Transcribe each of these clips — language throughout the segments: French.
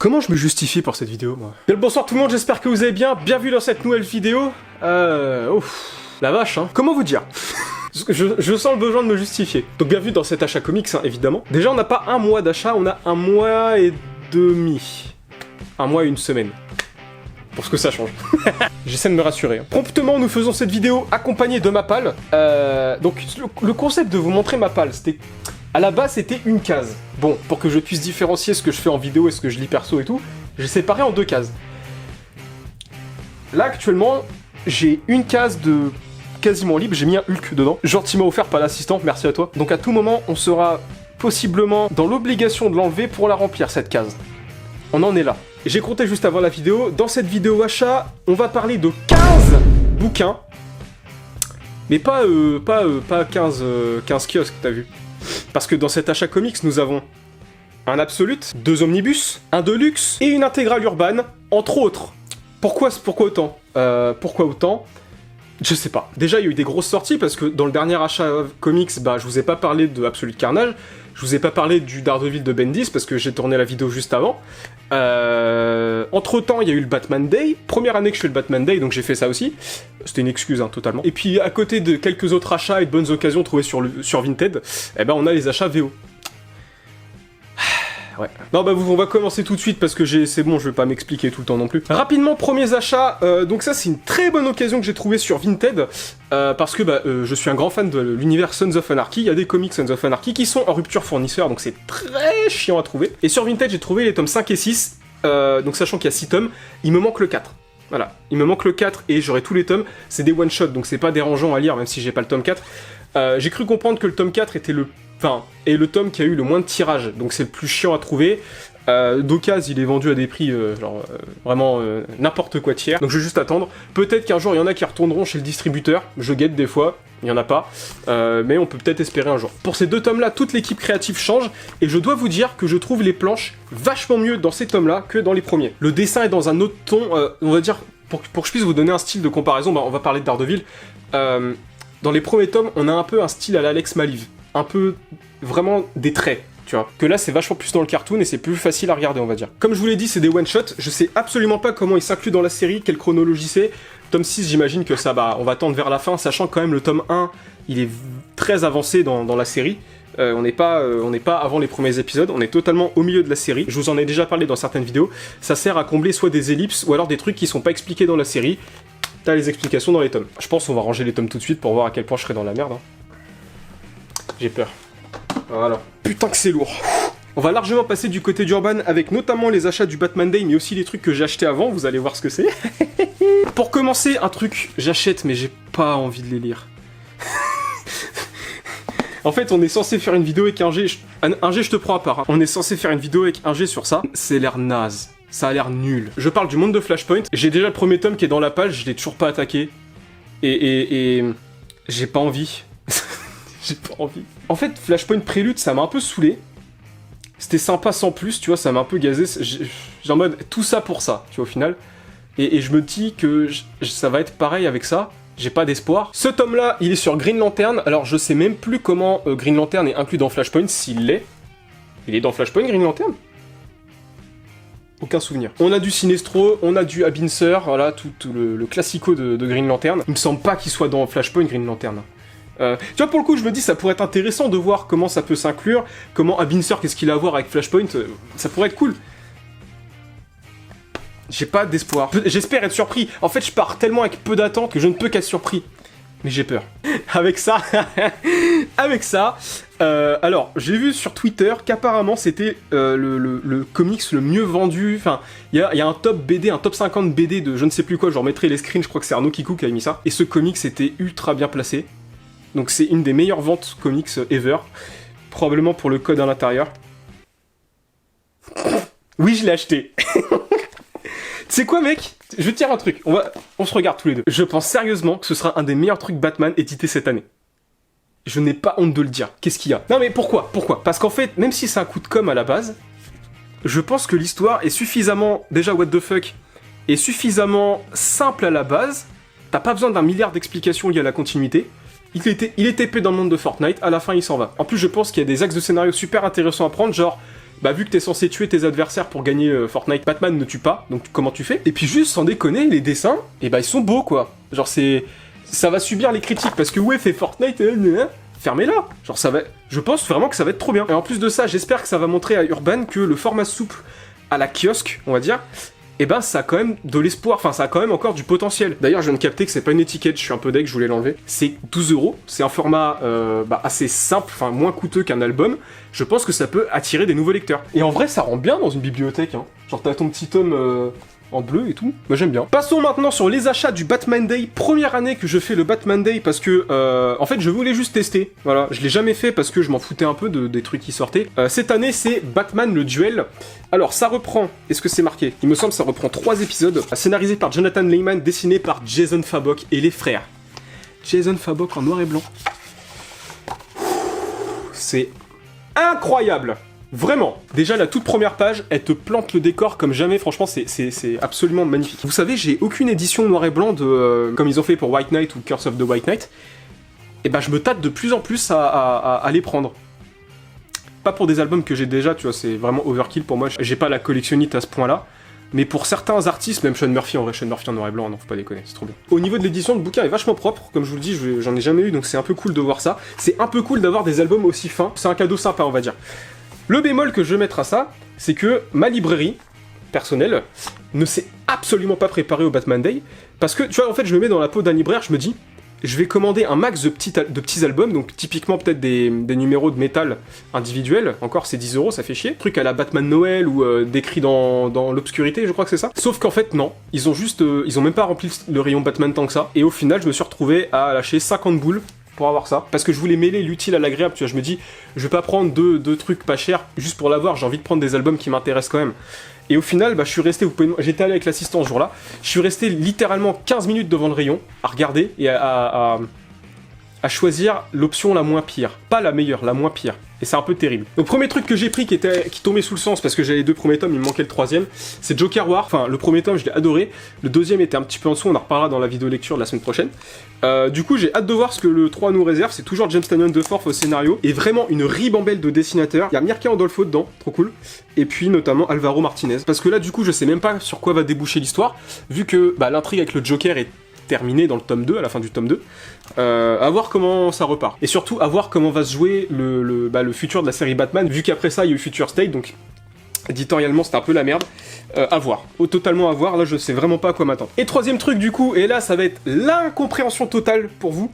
Comment je me justifie pour cette vidéo, moi? Bien le bonsoir tout le monde, j'espère que vous allez bien. Bienvenue dans cette nouvelle vidéo. La vache, hein. Comment vous dire? Je sens le besoin de me justifier. Donc bienvenue dans cet achat comics, hein, évidemment. Déjà, on n'a pas un mois d'achat, on a un mois et demi. Un mois et une semaine. Pour ce que ça change. J'essaie de me rassurer. Promptement, nous faisons cette vidéo accompagnée de ma palle. Donc, le concept de vous montrer ma palle, c'était... À la base, c'était une case. Bon, pour que je puisse différencier ce que je fais en vidéo et ce que je lis perso et tout, j'ai séparé en deux cases. Là, actuellement, j'ai une case de quasiment libre, j'ai mis un Hulk dedans. Gentiment offert par l'assistante, merci à toi. Donc à tout moment, on sera possiblement dans l'obligation de l'enlever pour la remplir, cette case. On en est là. J'ai compté juste avant la vidéo, dans cette vidéo achat, on va parler de 15 bouquins. Mais pas 15 kiosques, t'as vu. Parce que dans cet achat comics, nous avons un Absolute, 2 omnibus, un Deluxe et une intégrale urbaine, entre autres. Pourquoi autant Pourquoi autant? Je sais pas. Déjà, il y a eu des grosses sorties, parce que dans le dernier achat comics, bah, je vous ai pas parlé de Absolute Carnage, je vous ai pas parlé du Daredevil de Bendis, parce que j'ai tourné la vidéo juste avant. Entre-temps, il y a eu le Batman Day, première année que je fais le Batman Day, donc j'ai fait ça aussi. C'était une excuse, hein, totalement. Et puis, à côté de quelques autres achats et de bonnes occasions trouvées sur Vinted, eh ben, on a les achats VO. Ouais. Non bah on va commencer tout de suite parce que c'est bon, je vais pas m'expliquer tout le temps non plus. Rapidement, premiers achats, donc ça c'est une très bonne occasion que j'ai trouvée sur Vinted, parce que je suis un grand fan de l'univers Sons of Anarchy, il y a des comics Sons of Anarchy qui sont en rupture fournisseur, donc c'est très chiant à trouver. Et sur Vinted j'ai trouvé les tomes 5 et 6, donc sachant qu'il y a 6 tomes, il me manque le 4. Voilà, il me manque le 4 et j'aurai tous les tomes, c'est des one-shots, donc c'est pas dérangeant à lire même si j'ai pas le tome 4. J'ai cru comprendre que le tome 4 était le tome qui a eu le moins de tirage, donc c'est le plus chiant à trouver. D'occasion, il est vendu à des prix vraiment n'importe quoi tiers, donc je vais juste attendre. Peut-être qu'un jour il y en a qui retourneront chez le distributeur, je guette des fois, il y en a pas, mais on peut peut-être espérer un jour. Pour ces deux tomes-là, toute l'équipe créative change, et je dois vous dire que je trouve les planches vachement mieux dans ces tomes-là que dans les premiers. Le dessin est dans un autre ton, on va dire, pour que je puisse vous donner un style de comparaison, on va parler de Daredevil. Dans les premiers tomes, on a un peu un style à l'Alex Maliv. Un peu, vraiment, des traits, tu vois. Que là, c'est vachement plus dans le cartoon et c'est plus facile à regarder, on va dire. Comme je vous l'ai dit, c'est des one-shots. Je sais absolument pas comment ils s'incluent dans la série, quelle chronologie c'est. Tome 6, j'imagine que ça, on va tendre vers la fin, sachant que quand même le tome 1, il est très avancé dans la série. On n'est pas avant les premiers épisodes, on est totalement au milieu de la série. Je vous en ai déjà parlé dans certaines vidéos. Ça sert à combler soit des ellipses, ou alors des trucs qui sont pas expliqués dans la série. T'as les explications dans les tomes. Je pense qu'on va ranger les tomes tout de suite pour voir à quel point je serai dans la merde. Hein. J'ai peur. Voilà. Putain que c'est lourd. On va largement passer du côté d'Urban avec notamment les achats du Batman Day, mais aussi les trucs que j'ai achetés avant, vous allez voir ce que c'est. Pour commencer, un truc, j'achète, mais j'ai pas envie de les lire. En fait, on est censé faire une vidéo avec un G, je te prends à part. Hein. On est censé faire une vidéo avec un G sur ça. C'est l'air naze. Ça a l'air nul. Je parle du monde de Flashpoint. J'ai déjà le premier tome qui est dans la page, je l'ai toujours pas attaqué. Et j'ai pas envie. J'ai pas envie. En fait, Flashpoint Prélude, ça m'a un peu saoulé. C'était sympa sans plus, tu vois, ça m'a un peu gazé. J'ai en mode, tout ça pour ça, tu vois, au final. Et je me dis que ça va être pareil avec ça. J'ai pas d'espoir. Ce tome-là, il est sur Green Lantern. Alors, je sais même plus comment Green Lantern est inclus dans Flashpoint, s'il l'est. Il est dans Flashpoint, Green Lantern ? Aucun souvenir. On a du Sinestro, on a du Abinser, voilà, tout le classico de Green Lantern. Il me semble pas qu'il soit dans Flashpoint, Green Lantern. Tu vois, pour le coup, je me dis, ça pourrait être intéressant de voir comment ça peut s'inclure, comment Abinser, qu'est-ce qu'il a à voir avec Flashpoint, ça pourrait être cool. J'ai pas d'espoir. J'espère être surpris. En fait, je pars tellement avec peu d'attente que je ne peux qu'être surpris. Mais j'ai peur. Avec ça, alors, j'ai vu sur Twitter qu'apparemment c'était le comics le mieux vendu. Enfin, il y a un top BD, un top 50 BD de je ne sais plus quoi, je remettrai les screens, je crois que c'est Arnaud Kikou qui a mis ça. Et ce comics était ultra bien placé. Donc c'est une des meilleures ventes comics ever. Probablement pour le code à l'intérieur. Oui, je l'ai acheté. Tu sais quoi, mec? Je vais te dire un truc. On se regarde tous les deux. Je pense sérieusement que ce sera un des meilleurs trucs Batman édités cette année. Je n'ai pas honte de le dire. Qu'est-ce qu'il y a? Non mais pourquoi? Parce qu'en fait, même si c'est un coup de com' à la base, je pense que l'histoire est suffisamment, déjà what the fuck, est suffisamment simple à la base. T'as pas besoin d'un milliard d'explications liées à la continuité. Il est épais dans le monde de Fortnite, à la fin il s'en va. En plus je pense qu'il y a des axes de scénario super intéressants à prendre, genre bah vu que t'es censé tuer tes adversaires pour gagner Fortnite, Batman ne tue pas, donc comment tu fais? Et puis juste, sans déconner, les dessins, et bah ils sont beaux quoi. Genre ça va subir les critiques, parce que ouais, fait Fortnite, fermez-la. Genre ça va... Je pense vraiment que ça va être trop bien. Et en plus de ça, j'espère que ça va montrer à Urban que le format souple à la kiosque, on va dire, et ben ça a quand même de l'espoir, enfin ça a quand même encore du potentiel. D'ailleurs je viens de capter que c'est pas une étiquette, je suis un peu deg, je voulais l'enlever. C'est 12€, c'est un format assez simple, enfin moins coûteux qu'un album. Je pense que ça peut attirer des nouveaux lecteurs. Et en vrai ça rend bien dans une bibliothèque, hein. Genre t'as ton petit tome en bleu et tout, moi j'aime bien. Passons maintenant sur les achats du Batman Day. Première année que je fais le Batman Day parce que, en fait je voulais juste tester. Voilà, je l'ai jamais fait parce que je m'en foutais un peu des trucs qui sortaient. Cette année c'est Batman le duel. Alors ça reprend, est-ce que c'est marqué? Il me semble que ça reprend 3 épisodes, scénarisé par Jonathan Lehman, dessiné par Jason Fabok et les frères. Jason Fabok en noir et blanc. C'est incroyable! Vraiment. Déjà, la toute première page, elle te plante le décor comme jamais. Franchement, c'est absolument magnifique. Vous savez, j'ai aucune édition noir et blanc de comme ils ont fait pour White Knight ou Curse of the White Knight. Et ben, je me tâte de plus en plus à les prendre. Pas pour des albums que j'ai déjà, tu vois, c'est vraiment overkill pour moi. J'ai pas la collectionnite à ce point-là. Mais pour certains artistes, même Sean Murphy, en vrai, Sean Murphy en noir et blanc, non, faut pas déconner, c'est trop bien. Au niveau de l'édition, le bouquin est vachement propre, comme je vous le dis, j'en ai jamais eu, donc c'est un peu cool de voir ça. C'est un peu cool d'avoir des albums aussi fins, c'est un cadeau sympa, on va dire. Le bémol que je vais mettre à ça, c'est que ma librairie personnelle ne s'est absolument pas préparée au Batman Day, parce que, tu vois, en fait, je me mets dans la peau d'un libraire, je me dis, je vais commander un max de petits albums, donc typiquement peut-être des numéros de métal individuels, encore c'est 10€, ça fait chier. Truc à la Batman Noël ou décrit dans l'obscurité, je crois que c'est ça. Sauf qu'en fait non, ils ont même pas rempli le rayon Batman tant que ça, et au final je me suis retrouvé à lâcher 50 boules pour avoir ça, parce que je voulais mêler l'utile à l'agréable, tu vois, je me dis, je vais pas prendre deux trucs pas chers juste pour l'avoir, j'ai envie de prendre des albums qui m'intéressent quand même. Et au final, bah, je suis resté, j'étais allé avec l'assistant ce jour-là, je suis resté littéralement 15 minutes devant le rayon, à regarder et à choisir l'option la moins pire. Pas la meilleure, la moins pire. Et c'est un peu terrible. Donc premier truc que j'ai pris qui tombait sous le sens, parce que j'avais les 2 premiers tomes, il me manquait le 3e, c'est Joker War. Enfin, le premier tome, je l'ai adoré. Le 2e était un petit peu en dessous, on en reparlera dans la vidéo lecture de la semaine prochaine. Du coup, j'ai hâte de voir ce que le 3 nous réserve. C'est toujours James Tynion de Forth au scénario. Et vraiment une ribambelle de dessinateurs. Il y a Mirka Andolfo dedans, trop cool. Et puis notamment Alvaro Martinez. Parce que là, du coup, je sais même pas sur quoi va déboucher l'histoire, vu que bah, l'intrigue avec le Joker est terminé dans le tome 2, à la fin du tome 2, à voir comment ça repart. Et surtout, à voir comment va se jouer le futur de la série Batman, vu qu'après ça, il y a eu Future State, donc éditorialement, c'était un peu la merde. À voir. Totalement à voir, là, je sais vraiment pas à quoi m'attendre. Et 3e truc, du coup, et là, ça va être l'incompréhension totale pour vous.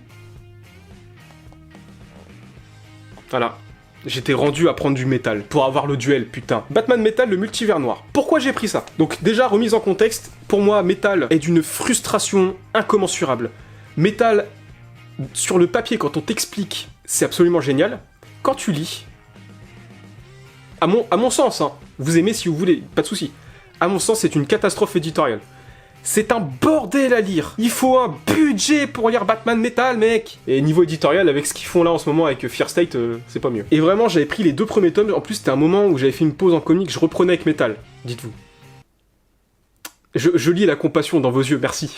Voilà. J'étais rendu à prendre du métal pour avoir le duel, putain. Batman Metal, le multivers noir. Pourquoi j'ai pris ça? Donc déjà, remise en contexte, pour moi, Metal est d'une frustration incommensurable. Metal, sur le papier, quand on t'explique, c'est absolument génial. Quand tu lis, à mon sens, hein, vous aimez si vous voulez, pas de souci. À mon sens, c'est une catastrophe éditoriale. C'est un bordel à lire. Il faut un budget pour lire Batman Metal, mec. Et niveau éditorial, avec ce qu'ils font là en ce moment avec Fear State, c'est pas mieux. Et vraiment, j'avais pris les 2 premiers tomes. En plus, c'était un moment où j'avais fait une pause en comics, je reprenais avec Metal. Dites-vous. Je lis la compassion dans vos yeux, merci.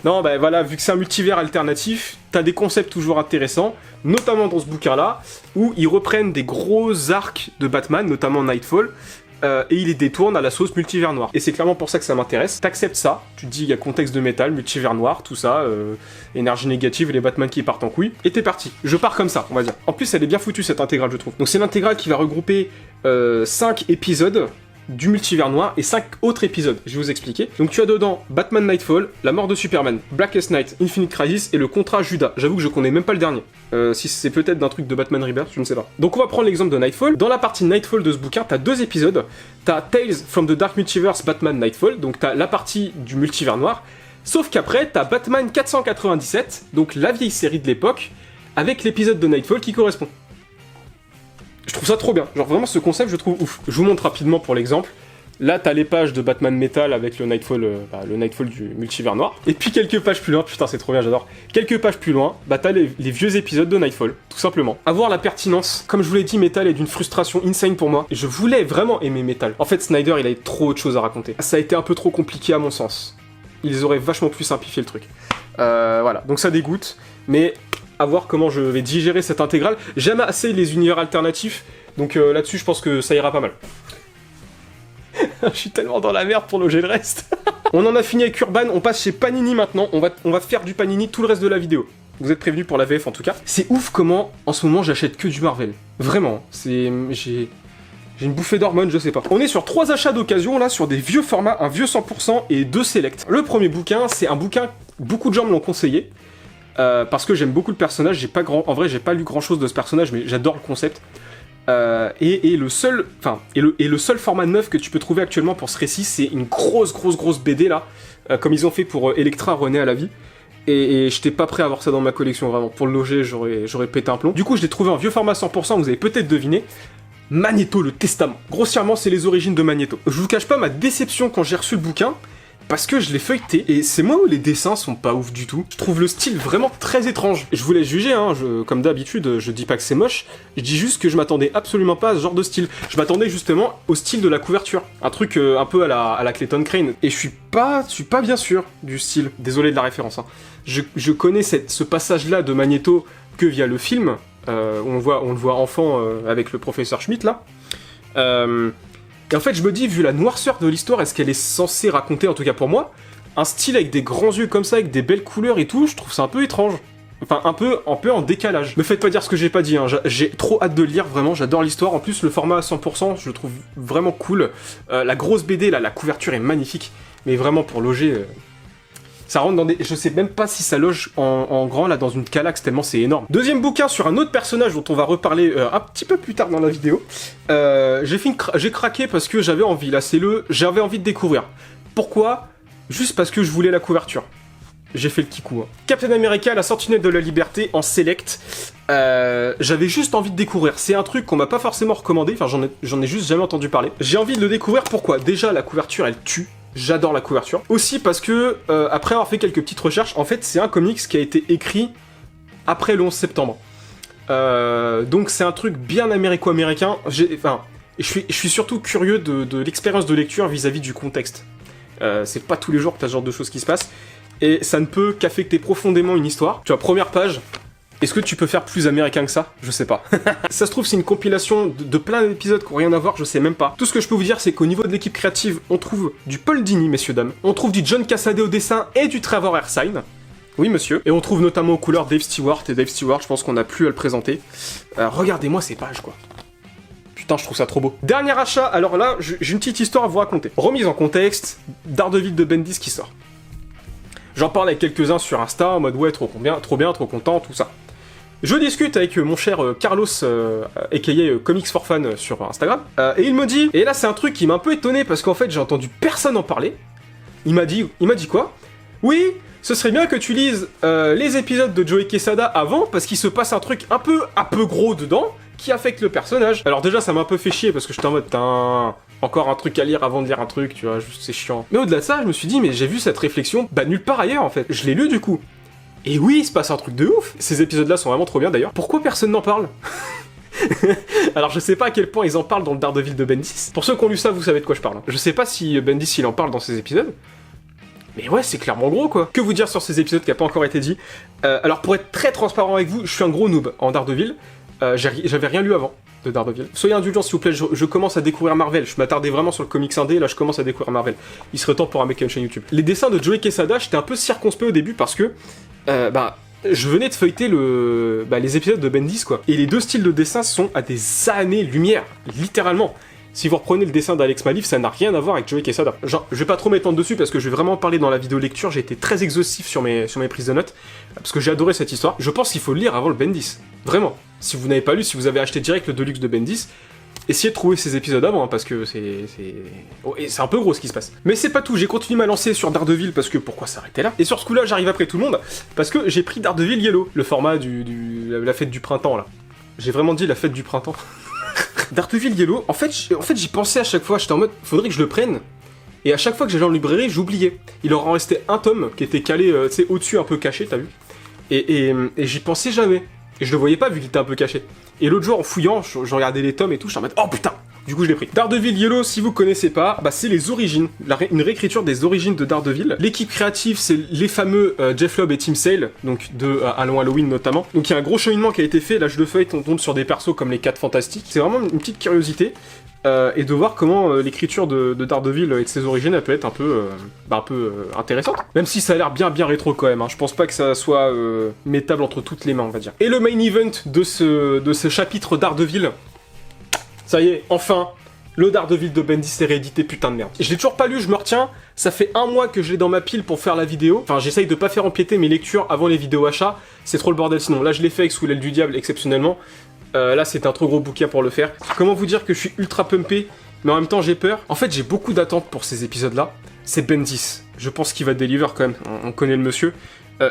Non, bah voilà, vu que c'est un multivers alternatif, t'as des concepts toujours intéressants, notamment dans ce bouquin-là, où ils reprennent des gros arcs de Batman, notamment Nightfall, et il les détourne à la sauce multivers noir. Et c'est clairement pour ça que ça m'intéresse. T'acceptes ça, tu te dis il y a contexte de métal, multivers noir, tout ça, énergie négative et les Batman qui partent en couille, et t'es parti. Je pars comme ça, on va dire. En plus, elle est bien foutue cette intégrale, je trouve. Donc c'est l'intégrale qui va regrouper 5 épisodes du multivers noir et 5 autres épisodes, je vais vous expliquer. Donc tu as dedans Batman Nightfall, La mort de Superman, Blackest Night, Infinite Crisis et le contrat Judas. J'avoue que je connais même pas le dernier. Si c'est peut-être d'un truc de Batman Rebirth, je ne sais pas. Donc on va prendre l'exemple de Nightfall. Dans la partie Nightfall de ce bouquin, t'as 2 épisodes. T'as Tales from the Dark Multiverse Batman Nightfall, donc t'as la partie du multivers noir. Sauf qu'après, t'as Batman 497, donc la vieille série de l'époque, avec l'épisode de Nightfall qui correspond. Je trouve ça trop bien. Genre vraiment ce concept, je trouve ouf. Je vous montre rapidement pour l'exemple. Là, t'as les pages de Batman Metal avec le Nightfall du multivers noir. Et puis quelques pages plus loin, putain c'est trop bien, j'adore. Quelques pages plus loin, bah t'as les vieux épisodes de Nightfall, tout simplement. Avoir la pertinence, comme je vous l'ai dit, Metal est d'une frustration insane pour moi. Je voulais vraiment aimer Metal. En fait, Snyder, il avait trop autre chose à raconter. Ça a été un peu trop compliqué à mon sens. Ils auraient vachement pu simplifier le truc. Voilà, donc ça dégoûte, mais à voir comment je vais digérer cette intégrale. J'aime assez les univers alternatifs, Donc là-dessus, je pense que ça ira pas mal. Je suis tellement dans la merde pour loger le reste. On en a fini avec Urban, on passe chez Panini maintenant. On va faire du Panini tout le reste de la vidéo. Vous êtes prévenus pour la VF en tout cas. C'est ouf comment, en ce moment, j'achète que du Marvel. Vraiment, j'ai une bouffée d'hormones, je sais pas. On est sur 3 achats d'occasion, là, sur des vieux formats, un vieux 100% et 2 select. Le premier bouquin, c'est un bouquin, beaucoup de gens me l'ont conseillé, parce que j'aime beaucoup le personnage, en vrai, j'ai pas lu grand chose de ce personnage, mais j'adore le concept. Et le seul format neuf que tu peux trouver actuellement pour ce récit, c'est une grosse BD, là, comme ils ont fait pour Electra René à la vie. Et j'étais pas prêt à avoir ça dans ma collection, vraiment. Pour le loger, j'aurais pété un plomb. Du coup, je l'ai trouvé en vieux format 100%, vous avez peut-être deviné. Magneto, le Testament. Grossièrement, c'est les origines de Magneto. Je vous cache pas ma déception quand j'ai reçu le bouquin, parce que je l'ai feuilleté, et c'est moi où les dessins sont pas ouf du tout. Je trouve le style vraiment très étrange. Je vous laisse juger, hein, comme d'habitude, je dis pas que c'est moche, je dis juste que je m'attendais absolument pas à ce genre de style. Je m'attendais justement au style de la couverture. Un truc un peu à la Clayton Crane. Et je suis pas bien sûr du style. Désolé de la référence, hein. Je connais ce passage-là de Magneto que via le film, on le voit enfant avec le professeur Schmidt, là. Et en fait, je me dis, vu la noirceur de l'histoire, est-ce qu'elle est censée raconter, en tout cas pour moi, un style avec des grands yeux comme ça, avec des belles couleurs et tout, je trouve ça un peu étrange. Enfin, un peu en décalage. Me faites pas dire ce que j'ai pas dit, hein. J'ai trop hâte de le lire, vraiment, j'adore l'histoire. En plus, le format à 100%, je le trouve vraiment cool. La grosse BD, là, la couverture est magnifique. Mais vraiment, pour loger... Ça rentre dans des... Je sais même pas si ça loge en grand, là, dans une calaxe, tellement c'est énorme. Deuxième bouquin sur un autre personnage dont on va reparler un petit peu plus tard dans la vidéo. J'ai craqué parce que j'avais envie, là, j'avais envie de découvrir. Pourquoi? Juste parce que je voulais la couverture. J'ai fait le kikou, hein. Captain America, la Sentinelle de la Liberté, en select. J'avais juste envie de découvrir. C'est un truc qu'on m'a pas forcément recommandé, enfin j'en ai juste jamais entendu parler. J'ai envie de le découvrir, pourquoi? Déjà, la couverture, elle tue. J'adore la couverture. Aussi parce que, après avoir fait quelques petites recherches, en fait, c'est un comics qui a été écrit après le 11 septembre. Donc c'est un truc bien américo-américain. Je suis surtout curieux de l'expérience de lecture vis-à-vis du contexte. C'est pas tous les jours que t'as ce genre de choses qui se passent. Et ça ne peut qu'affecter profondément une histoire. Tu vois, première page... Est-ce que tu peux faire plus américain que ça? Je sais pas. Ça se trouve, c'est une compilation de plein d'épisodes qui n'ont rien à voir, je sais même pas. Tout ce que je peux vous dire, c'est qu'au niveau de l'équipe créative, on trouve du Paul Dini, messieurs, dames. On trouve du John Cassaday au dessin et du Trevor Hairsine. Oui, monsieur. Et on trouve notamment aux couleurs Dave Stewart. Et Dave Stewart, je pense qu'on n'a plus à le présenter. Regardez-moi ces pages, quoi. Putain, je trouve ça trop beau. Dernier achat, alors là, j'ai une petite histoire à vous raconter. Remise en contexte, Daredevil de Bendis qui sort. J'en parle avec quelques-uns sur Insta, en mode ouais, trop bien, trop content, tout ça. Je discute avec mon cher Carlos, aka Comics for Fun sur Instagram, et il me dit, et là c'est un truc qui m'a un peu étonné parce qu'en fait j'ai entendu personne en parler. Il m'a dit quoi? Oui, ce serait bien que tu lises les épisodes de Joey Quesada avant parce qu'il se passe un truc un peu gros dedans qui affecte le personnage. Alors déjà ça m'a un peu fait chier parce que j'étais en mode encore un truc à lire avant de lire un truc, tu vois, c'est chiant. Mais au-delà de ça, je me suis dit, mais j'ai vu cette réflexion, nulle part ailleurs en fait. Je l'ai lu du coup. Et oui, il se passe un truc de ouf. Ces épisodes-là sont vraiment trop bien d'ailleurs. Pourquoi personne n'en parle? Alors je sais pas à quel point ils en parlent dans le Daredevil de Bendis. Pour ceux qui ont lu ça, vous savez de quoi je parle. Je sais pas si Bendis il en parle dans ses épisodes. Mais ouais, c'est clairement gros quoi. Que vous dire sur ces épisodes qui a pas encore été dit? Alors pour être très transparent avec vous, je suis un gros noob en Daredevil. J'avais rien lu avant de Daredevil. Soyez indulgents s'il vous plaît, je commence à découvrir Marvel. Je m'attardais vraiment sur le comics indé, là je commence à découvrir Marvel. Il serait temps pour un mec à une chaîne YouTube. Les dessins de Joey Quesada, j'étais un peu circonspect au début parce que je venais de feuilleter les épisodes de Bendis quoi. Et les deux styles de dessin sont à des années-lumière, littéralement. Si vous reprenez le dessin d'Alex Malif, ça n'a rien à voir avec Joey Quesada. Genre, je vais pas trop m'étendre dessus parce que je vais vraiment parler dans la vidéo lecture, j'ai été très exhaustif sur mes prises de notes, parce que j'ai adoré cette histoire. Je pense qu'il faut le lire avant le Bendis. Vraiment. Si vous n'avez pas lu, si vous avez acheté direct le Deluxe de Bendis, essayez de trouver ces épisodes avant, hein, parce que c'est un peu gros ce qui se passe. Mais c'est pas tout, j'ai continué ma lancée sur Daredevil, parce que pourquoi s'arrêter là? Et sur ce coup-là, j'arrive après tout le monde, parce que j'ai pris Daredevil Yellow, le format la fête du printemps, là. J'ai vraiment dit la fête du printemps. Daredevil Yellow, en fait j'y pensais à chaque fois, j'étais en mode, faudrait que je le prenne. Et à chaque fois que j'allais en librairie, j'oubliais. Il leur en restait un tome qui était calé, tu sais, au-dessus, un peu caché, t'as vu? Et j'y pensais jamais. Et je le voyais pas vu qu'il était un peu caché. Et l'autre jour, en fouillant, je regardais les tomes et tout, j'étais en mode, oh putain, Du coup, je l'ai pris. Daredevil Yellow, si vous connaissez pas, bah c'est les origines, une réécriture des origines de Daredevil. L'équipe créative, c'est les fameux Jeff Lobb et Tim Sale, donc de Halloween notamment. Donc il y a un gros cheminement qui a été fait. Là, je le feuille, on tombe sur des persos comme les 4 Fantastiques. C'est vraiment une petite curiosité. Et de voir comment l'écriture de Daredevil et de ses origines, elle peut être un peu intéressante. Même si ça a l'air bien rétro quand même, hein. Je pense pas que ça soit mettable entre toutes les mains, on va dire. Et le main event de ce chapitre Daredevil, ça y est, enfin, le Daredevil de Bendis est réédité, putain de merde. Je l'ai toujours pas lu, je me retiens, ça fait 1 mois que je l'ai dans ma pile pour faire la vidéo. Enfin, j'essaye de pas faire empiéter mes lectures avant les vidéos achats, c'est trop le bordel sinon. Là, je l'ai fait avec Sous l'aile du diable, exceptionnellement. Là, c'est un trop gros bouquin pour le faire. Comment vous dire que je suis ultra pumpé, mais en même temps, j'ai peur. En fait, j'ai beaucoup d'attentes pour ces épisodes-là. C'est Bendis. Je pense qu'il va deliver quand même. On connaît le monsieur.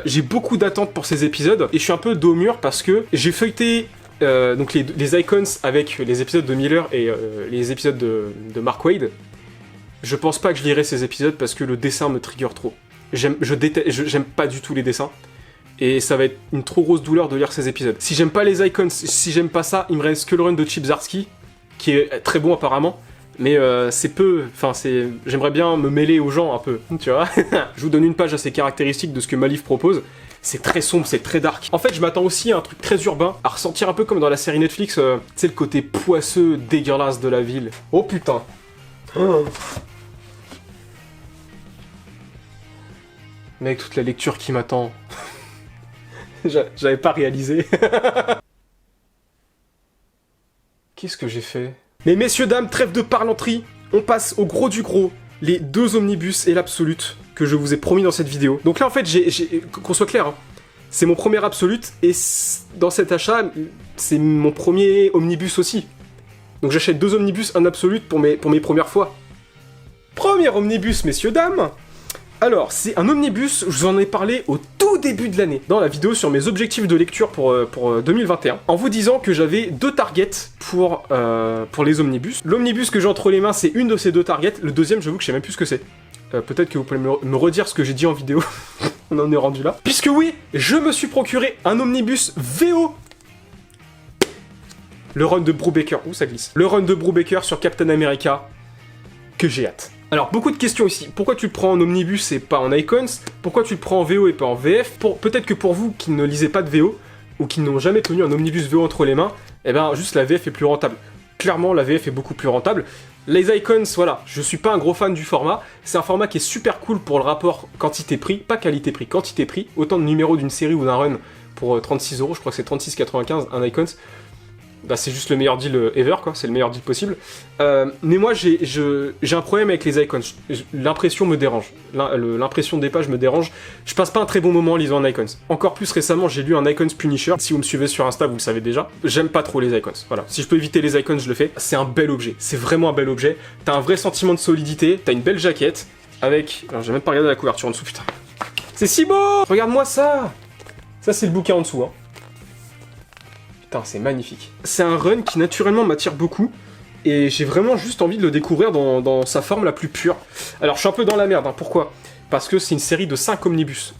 J'ai beaucoup d'attentes pour ces épisodes. Et je suis un peu dos au mur parce que j'ai feuilleté donc les icons avec les épisodes de Miller et les épisodes de Mark Waid. Je pense pas que je lirai ces épisodes parce que le dessin me trigger trop. J'aime pas du tout les dessins. Et ça va être une trop grosse douleur de lire ces épisodes. Si j'aime pas les icons, si j'aime pas ça, il me reste que le run de Chip Zdarsky, qui est très bon apparemment, mais c'est peu, enfin j'aimerais bien me mêler aux gens un peu, tu vois. Je vous donne une page assez caractéristique de ce que ma livre propose. C'est très sombre, c'est très dark. En fait, je m'attends aussi à un truc très urbain, à ressentir un peu comme dans la série Netflix, tu sais, le côté poisseux, dégueulasse de la ville. Oh putain. Mec, toute la lecture qui m'attend. J'avais pas réalisé. Qu'est-ce que j'ai fait? Mais messieurs, dames, trêve de parlanterie. On passe au gros du gros. Les 2 omnibus et l'absolute que je vous ai promis dans cette vidéo. Donc là, en fait, qu'on soit clair, hein, c'est mon premier absolute et dans cet achat, c'est mon premier omnibus aussi. Donc j'achète 2 omnibus, un absolute pour mes premières fois. Premier omnibus, messieurs, dames. Alors, c'est un omnibus, je vous en ai parlé au tout début de l'année, dans la vidéo sur mes objectifs de lecture pour 2021, en vous disant que j'avais 2 targets pour les omnibus. L'omnibus que j'ai entre les mains, c'est une de ces 2 targets, le deuxième, j'avoue que je sais même plus ce que c'est. Peut-être que vous pouvez me redire ce que j'ai dit en vidéo, on en est rendu là. Puisque oui, je me suis procuré un omnibus VO. Le run de Brubaker, où ça glisse. Le run de Brubaker sur Captain America, que j'ai hâte. Alors, beaucoup de questions ici. Pourquoi tu le prends en omnibus et pas en icons? Pourquoi tu le prends en VO et pas en VF? Peut-être que pour vous qui ne lisez pas de VO, ou qui n'ont jamais tenu un omnibus VO entre les mains, eh ben juste la VF est plus rentable. Clairement, la VF est beaucoup plus rentable. Les icons, voilà, je suis pas un gros fan du format. C'est un format qui est super cool pour le rapport quantité-prix, pas qualité-prix, quantité-prix. Autant de numéros d'une série ou d'un run pour 36 €, je crois que c'est 36,95 un icons. Bah, c'est juste le meilleur deal ever, quoi, c'est le meilleur deal possible. Mais moi, j'ai un problème avec les icons. L'impression me dérange. L'impression des pages me dérange. Je passe pas un très bon moment en lisant un icons. Encore plus récemment, j'ai lu un icons Punisher. Si vous me suivez sur Insta, vous le savez déjà. J'aime pas trop les icons. Voilà. Si je peux éviter les icons, je le fais. C'est un bel objet. C'est vraiment un bel objet. T'as un vrai sentiment de solidité. T'as une belle jaquette. Avec. Alors, j'ai même pas regardé la couverture en dessous, putain. C'est si beau! Regarde-moi ça! Ça, c'est le bouquin en dessous, hein. Putain, c'est magnifique. C'est un run qui naturellement m'attire beaucoup, et j'ai vraiment juste envie de le découvrir dans sa forme la plus pure. Alors, je suis un peu dans la merde, hein. Pourquoi? Parce que c'est une série de 5 omnibus.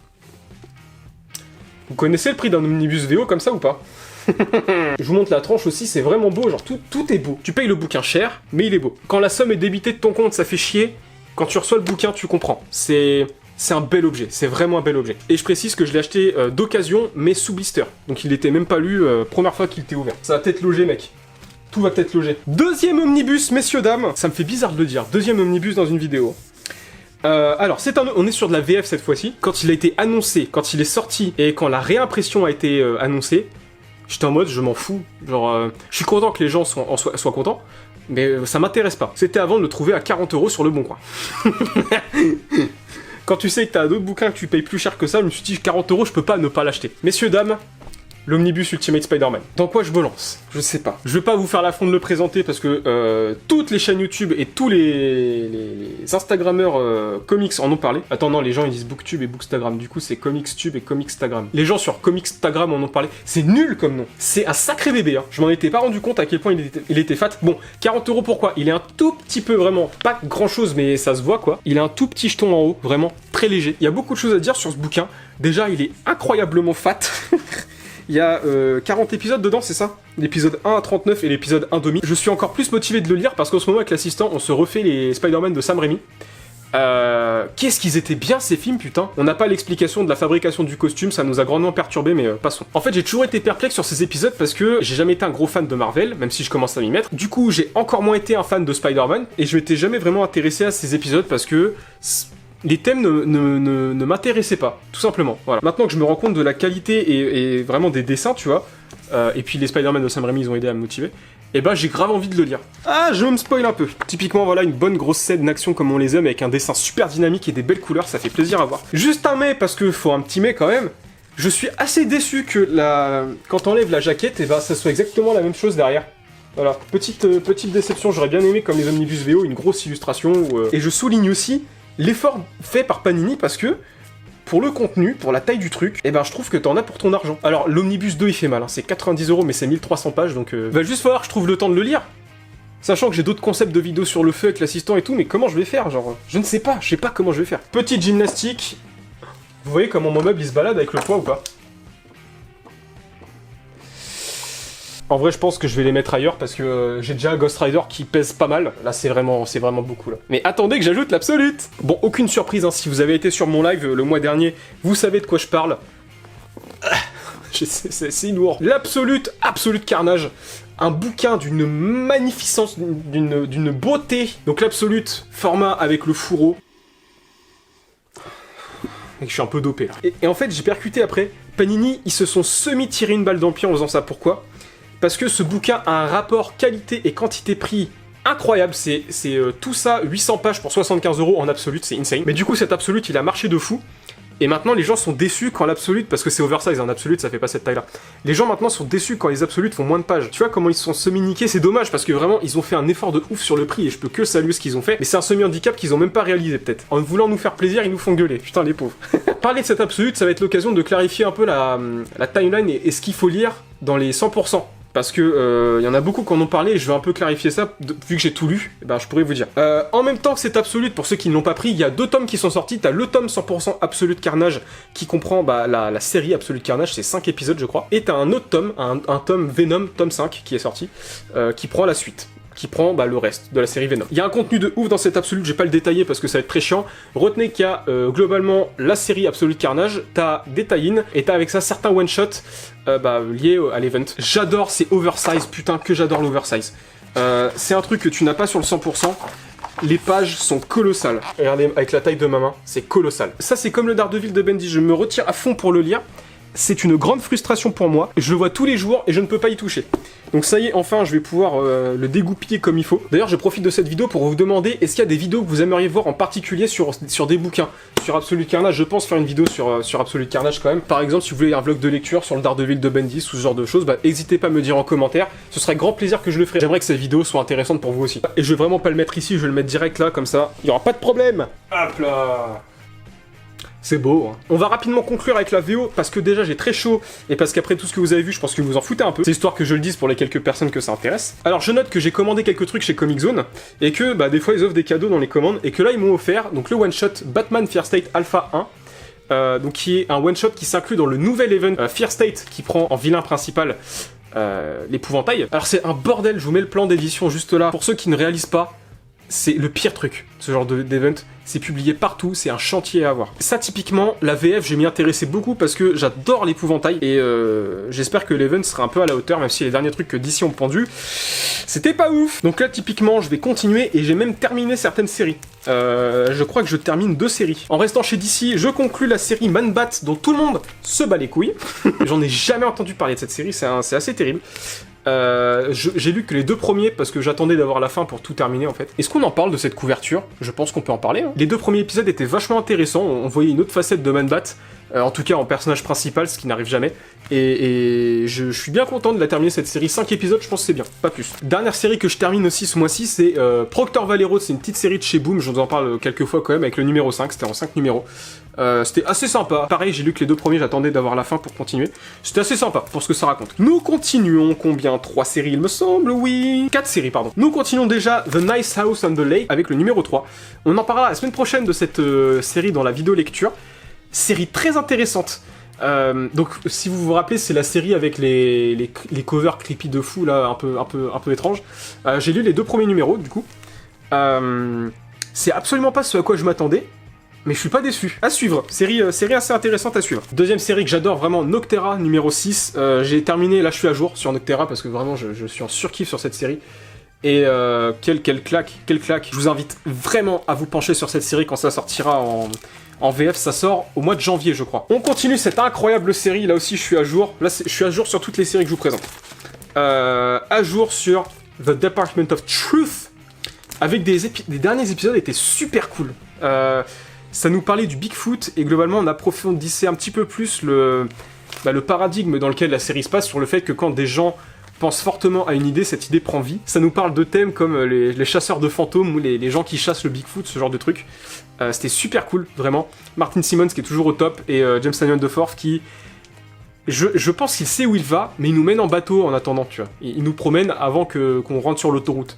Vous connaissez le prix d'un omnibus VO comme ça ou pas? Je vous montre la tranche aussi, c'est vraiment beau, genre tout est beau. Tu payes le bouquin cher, mais il est beau. Quand la somme est débitée de ton compte, ça fait chier. Quand tu reçois le bouquin, tu comprends. C'est un bel objet, c'est vraiment un bel objet. Et je précise que je l'ai acheté d'occasion, mais sous blister. Donc il était même pas lu, première fois qu'il était ouvert. Ça va peut-être loger, mec. Tout va peut-être loger. Deuxième omnibus, messieurs, dames. Ça me fait bizarre de le dire. Deuxième omnibus dans une vidéo. Alors, on est sur de la VF cette fois-ci. Quand il a été annoncé, quand il est sorti, et quand la réimpression a été annoncée, j'étais en mode, je m'en fous. Genre, je suis content que les gens soient contents, mais ça m'intéresse pas. C'était avant de le trouver à 40 € sur le bon coin. Quand tu sais que t'as d'autres bouquins que tu payes plus cher que ça, je me suis dit 40 €, je peux pas ne pas l'acheter. Messieurs, dames, l'omnibus Ultimate Spider-Man. Dans quoi je me lance? Je sais pas. Je vais pas vous faire l'affront de le présenter parce que toutes les chaînes YouTube et tous les Instagrammeurs comics en ont parlé. Attends, non, les gens ils disent Booktube et Bookstagram. Du coup, c'est Comicstube et Comicstagram. Les gens sur Comicstagram en ont parlé. C'est nul comme nom. C'est un sacré bébé, hein. Je m'en étais pas rendu compte à quel point il était fat. Bon, 40 € pourquoi? Il est un tout petit peu, vraiment, pas grand chose, mais ça se voit quoi. Il a un tout petit jeton en haut, vraiment très léger. Il y a beaucoup de choses à dire sur ce bouquin. Déjà, il est incroyablement fat. Il y a 40 épisodes dedans, c'est ça? L'épisode 1 à 39 et l'épisode 1,5. Je suis encore plus motivé de le lire parce qu'en ce moment avec l'assistant, on se refait les Spider-Man de Sam Raimi. Qu'est-ce qu'ils étaient bien ces films, putain. On n'a pas l'explication de la fabrication du costume, ça nous a grandement perturbé, mais passons. En fait, j'ai toujours été perplexe sur ces épisodes parce que j'ai jamais été un gros fan de Marvel, même si je commence à m'y mettre. Du coup, j'ai encore moins été un fan de Spider-Man, et je m'étais jamais vraiment intéressé à ces épisodes parce que les thèmes ne m'intéressaient pas, tout simplement. Voilà. Maintenant que je me rends compte de la qualité et vraiment des dessins, tu vois, et puis les Spider-Man de Sam Raimi, ils ont aidé à me motiver, et bah j'ai grave envie de le lire. Ah, je me spoil un peu. Typiquement, voilà, une bonne grosse scène d'action comme on les aime, avec un dessin super dynamique et des belles couleurs, ça fait plaisir à voir. Juste un mais, parce que faut un petit mais quand même, je suis assez déçu que quand t'enlèves la jaquette, et bah ça soit exactement la même chose derrière. Voilà, petite déception, j'aurais bien aimé, comme les Omnibus VO, une grosse illustration. Et je souligne aussi l'effort fait par Panini, parce que pour le contenu, pour la taille du truc, et ben je trouve que t'en as pour ton argent. Alors l'Omnibus 2 il fait mal, hein, c'est 90€, mais c'est 1300 pages, donc va juste falloir que je trouve le temps de le lire. Sachant que j'ai d'autres concepts de vidéos sur le feu avec l'assistant et tout, mais comment je vais faire, genre, je ne sais pas, je sais pas comment je vais faire. Petite gymnastique, vous voyez comment mon meuble il se balade avec le poids ou pas? En vrai, je pense que je vais les mettre ailleurs parce que j'ai déjà un Ghost Rider qui pèse pas mal. Là, c'est vraiment beaucoup, là. Mais attendez que j'ajoute l'Absolute. Bon, aucune surprise, hein, si vous avez été sur mon live le mois dernier, vous savez de quoi je parle. C'est lourd. L'Absolute, Absolute Carnage. Un bouquin d'une magnificence, d'une beauté. Donc l'Absolute, format avec le fourreau. Et je suis un peu dopé, là. Et en fait, j'ai percuté après. Panini, ils se sont semi-tiré une balle dans le pied en faisant ça. Pourquoi ? Parce que ce bouquin a un rapport qualité et quantité-prix incroyable, c'est tout ça, 800 pages pour 75€ en Absolute, c'est insane. Mais du coup cet Absolute il a marché de fou, et maintenant les gens sont déçus quand l'Absolute, parce que c'est oversize, un Absolute ça fait pas cette taille là, les gens maintenant sont déçus quand les Absolutes font moins de pages. Tu vois comment ils se sont semi-niqués, c'est dommage parce que vraiment ils ont fait un effort de ouf sur le prix et je peux que saluer ce qu'ils ont fait, mais c'est un semi-handicap qu'ils ont même pas réalisé peut-être. En voulant nous faire plaisir, ils nous font gueuler, putain les pauvres. Parler de cet Absolute, ça va être l'occasion de clarifier un peu la timeline et ce qu'il faut lire dans les 100%. Parce que y en a beaucoup qui en ont parlé et je vais un peu clarifier ça, vu que j'ai tout lu, et ben je pourrais vous dire. En même temps que cet Absolute, pour ceux qui ne l'ont pas pris, il y a 2 tomes qui sont sortis. T'as le tome 100% Absolute Carnage qui comprend la série Absolute Carnage, c'est 5 épisodes je crois. Et t'as un autre tome, un tome Venom, tome 5 qui est sorti, qui prend la suite. Qui prend le reste de la série Venom. Il y a un contenu de ouf dans cet Absolute, je vais pas le détailler parce que ça va être très chiant. Retenez qu'il y a globalement la série Absolute Carnage, t'as des tie-in, et t'as avec ça certains one-shots liés à l'event. J'adore ces oversize, putain que j'adore l'oversize. C'est un truc que tu n'as pas sur le 100%. Les pages sont colossales. Regardez, avec la taille de ma main, c'est colossal. Ça c'est comme le Daredevil de Bendy, je me retire à fond pour le lire. C'est une grande frustration pour moi, je le vois tous les jours et je ne peux pas y toucher. Donc ça y est, enfin je vais pouvoir le dégoupiller comme il faut. D'ailleurs je profite de cette vidéo pour vous demander, est-ce qu'il y a des vidéos que vous aimeriez voir en particulier sur des bouquins? Sur Absolute Carnage, je pense faire une vidéo sur Absolute Carnage quand même. Par exemple, si vous voulez un vlog de lecture sur le Daredevil de Bendis ou ce genre de choses, n'hésitez pas à me dire en commentaire, ce serait grand plaisir que je le ferai. J'aimerais que cette vidéo soit intéressante pour vous aussi. Et je vais vraiment pas le mettre ici, je vais le mettre direct là, comme ça, il n'y aura pas de problème. Hop là. C'est beau, hein. On va rapidement conclure avec la VO, parce que déjà j'ai très chaud, et parce qu'après tout ce que vous avez vu, je pense que vous en foutez un peu. C'est histoire que je le dise pour les quelques personnes que ça intéresse. Alors je note que j'ai commandé quelques trucs chez Comic Zone, et que des fois ils offrent des cadeaux dans les commandes, et que là ils m'ont offert donc le one-shot Batman Fear State Alpha 1, donc qui est un one-shot qui s'inclut dans le nouvel event Fear State, qui prend en vilain principal l'épouvantail. Alors c'est un bordel, je vous mets le plan d'édition juste là. Pour ceux qui ne réalisent pas, c'est le pire truc, ce genre d'event. C'est publié partout, c'est un chantier à avoir. Ça, typiquement, la VF, je vais m'y intéresser beaucoup parce que j'adore l'épouvantail et j'espère que l'event sera un peu à la hauteur, même si les derniers trucs que d'ici ont pendu, c'était pas ouf. Donc là, typiquement, je vais continuer et j'ai même terminé certaines séries. Je crois que je termine 2 séries. En restant chez DC, je conclus la série Man Bat dont tout le monde se bat les couilles. J'en ai jamais entendu parler de cette série, c'est assez terrible. J'ai lu que les 2 premiers parce que j'attendais d'avoir la fin pour tout terminer en fait. Est-ce qu'on en parle de cette couverture? Je pense qu'on peut en parler. Hein. Les 2 premiers épisodes étaient vachement intéressants, on voyait une autre facette de Man Bat, en tout cas en personnage principal, ce qui n'arrive jamais. Et je suis bien content de la terminer cette série, 5 épisodes, je pense que c'est bien, pas plus. Dernière série que je termine aussi ce mois-ci, c'est Proctor Valero, c'est une petite série de chez Boom, je vous en parle quelques fois quand même, avec le numéro 5, c'était en 5 numéros. C'était assez sympa. Pareil, j'ai lu que les 2 premiers, j'attendais d'avoir la fin pour continuer. C'était assez sympa pour ce que ça raconte. Nous continuons, combien? 3 séries, il me semble, oui. 4 séries, pardon. Nous continuons déjà The Nice House on the Lake avec le numéro 3. On en parlera la semaine prochaine de cette série dans la vidéo lecture. Série très intéressante. Donc si vous vous rappelez, c'est la série avec les covers creepy de fou là, un peu étranges. J'ai lu les 2 premiers numéros du coup. C'est absolument pas ce à quoi je m'attendais, mais je suis pas déçu. À suivre, série assez intéressante à suivre. Deuxième série que j'adore vraiment, Noctera numéro 6. J'ai terminé, là je suis à jour sur Noctera parce que vraiment je suis en surkiff sur cette série. Et quelle claque. Je vous invite vraiment à vous pencher sur cette série quand ça sortira en VF, ça sort au mois de janvier, je crois. On continue cette incroyable série, là aussi je suis à jour. Là, je suis à jour sur toutes les séries que je vous présente. À jour sur The Department of Truth, avec des derniers épisodes étaient super cool. Ça nous parlait du Bigfoot, et globalement on approfondissait un petit peu plus le paradigme dans lequel la série se passe, sur le fait que quand des gens pensent fortement à une idée, cette idée prend vie. Ça nous parle de thèmes comme les chasseurs de fantômes, ou les gens qui chassent le Bigfoot, ce genre de truc. C'était super cool, vraiment. Martin Simmons qui est toujours au top, et James Tynion Duforth qui... Je pense qu'il sait où il va, mais il nous mène en bateau en attendant, tu vois. Il nous promène avant qu'on rentre sur l'autoroute.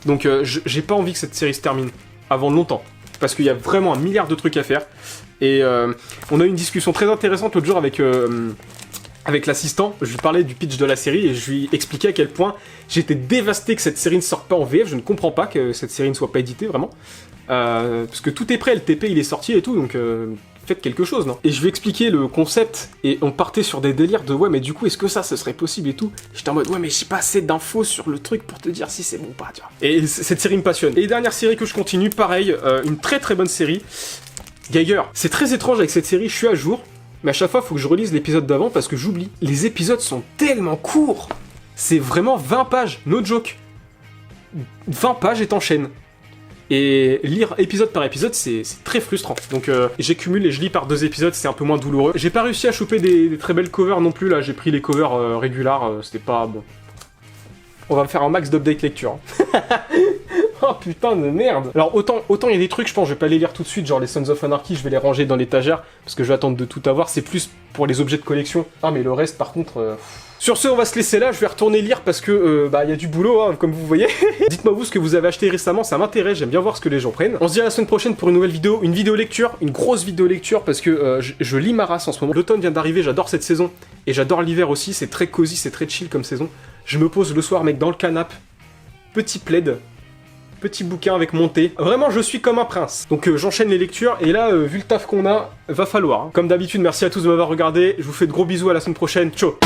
Donc j'ai pas envie que cette série se termine avant longtemps, parce qu'il y a vraiment 1 milliard de trucs à faire. Et on a eu une discussion très intéressante l'autre jour avec l'assistant. Je lui parlais du pitch de la série et je lui expliquais à quel point j'étais dévasté que cette série ne sorte pas en VF. Je ne comprends pas que cette série ne soit pas éditée, vraiment. Parce que tout est prêt, le TP il est sorti et tout, donc faites quelque chose, non? Et je vais expliquer le concept, et on partait sur des délires de ouais, mais du coup, est-ce que ça, ce serait possible et tout? J'étais en mode ouais, mais j'ai pas assez d'infos sur le truc pour te dire si c'est bon ou pas, tu vois. Et cette série me passionne. Et dernière série que je continue, pareil, une très très bonne série, Geiger. C'est très étrange avec cette série, je suis à jour, mais à chaque fois, il faut que je relise l'épisode d'avant parce que j'oublie. Les épisodes sont tellement courts! C'est vraiment 20 pages, no joke. 20 pages et t'enchaînes. Et lire épisode par épisode, c'est très frustrant. Donc j'accumule et je lis par 2 épisodes, c'est un peu moins douloureux. J'ai pas réussi à choper des très belles covers non plus, là, j'ai pris les covers régulars, c'était pas bon. On va me faire un max d'update lecture. Oh putain de merde. Alors autant il y a des trucs, je pense, je vais pas les lire tout de suite, genre les Sons of Anarchy, je vais les ranger dans l'étagère, parce que je vais attendre de tout avoir, c'est plus pour les objets de collection. Ah mais le reste par contre... Sur ce, on va se laisser là, je vais retourner lire parce que, y a du boulot, hein, comme vous voyez. Dites-moi vous ce que vous avez acheté récemment, ça m'intéresse, j'aime bien voir ce que les gens prennent. On se dit à la semaine prochaine pour une nouvelle vidéo, une vidéo lecture, une grosse vidéo lecture, parce que je lis ma race en ce moment. L'automne vient d'arriver, j'adore cette saison, et j'adore l'hiver aussi, c'est très cosy, c'est très chill comme saison. Je me pose le soir, mec, dans le canapé, petit plaid, petit bouquin avec mon thé. Vraiment, je suis comme un prince. Donc j'enchaîne les lectures, et là, vu le taf qu'on a, va falloir. Hein. Comme d'habitude, merci à tous de m'avoir regardé, je vous fais de gros bisous, à la semaine prochaine, ciao.